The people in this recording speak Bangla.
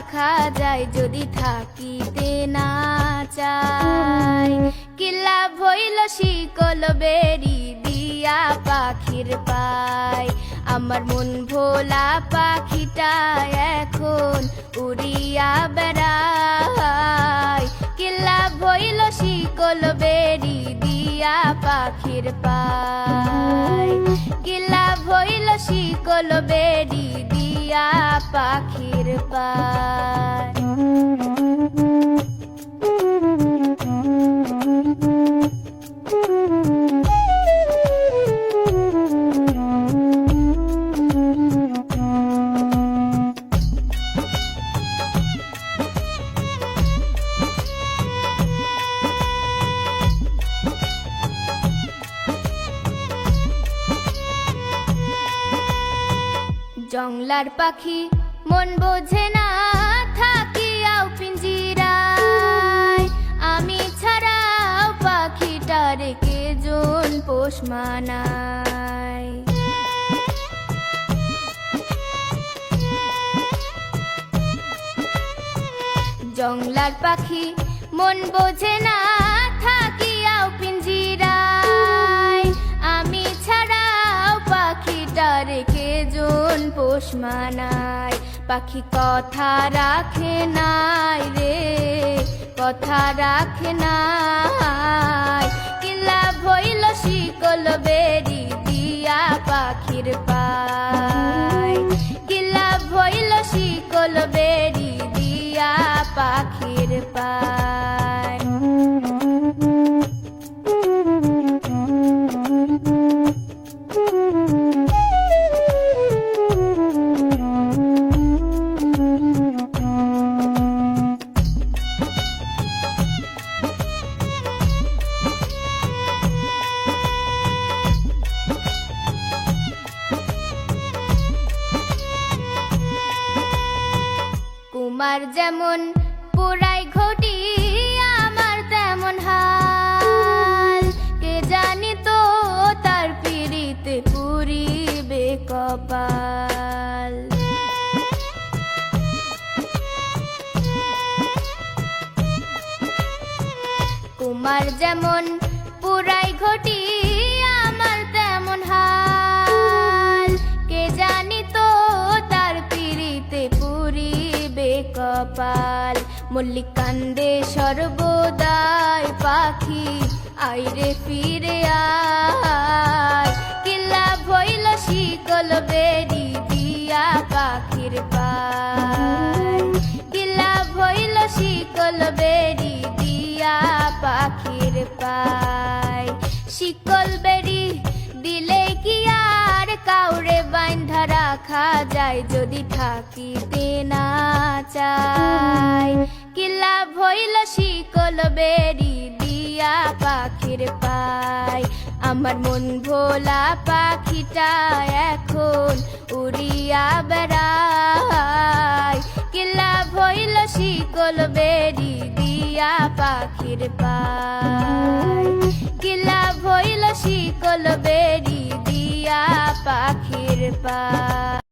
রাখা যায় যদি থাকিতে না চাই। কি লাভ হইল শিকল বেরি দিয়া পাখির পায়, আমার মন ভোলা পাখিটা এখন উড়িয়া বেড়ায়। কি লাভ হইল শিকল বেরি দিয়া পাখির পায়, কি লাভ হইল শিকল বেরি দিয়া পাখির পায়। জংলার পাখি মন বোঝে না থাকিয়াও পিঞ্জিরায়, আমি ছাড়াও পাখিটার কে জন পোষ মানায়। জংলার পাখি মন বোঝে না থাকিয়াও পিঞ্জিরায়, আমি ছাড়াও পাখিটার কে জন পোষ মানায়। পাখি কথা রাখে নাই রে, কথা রাখে নাই। কি লাভ হইল শিকল বেরি দিয়া পাখির পায়, কি লাভ হইল শিকল বেরি দিয়া পাখির পায়। তোমার যেমন পুরাই ঘটি আমার তেমন হাল, কে জানি তো তার পিড়িতে পুরিবে কপাল। তোমার যেমন পুরাই ঘটি আমার তেমন হাল, কে জানি তো তার পিড়িতে পুরিবে কপাল। মল্লিক কান্দে সর্বদাই পাখি আইরে ফিরে আয়, কি লাভ হইল শিকল বেরি দিয়া পাখির পায়, কি লাভ হইল শিকল বেরি দিয়া পাখির পায়। শিকল বেরি দিলে কি আর কাউরে বাঁধা রাখা যায় যদি থাকিতে না চাই। কি লাভ হইল শিকল বেরি দিয়া পাখির পায়, আমার মন ভোলা পাখিটা এখন উড়িয়া বেড়ায়। কি লাভ হইল শিকল বেরি দিয়া পাখির পায়, কি লাভ হইল শিকল বেরি দিয়া পাখির পায়।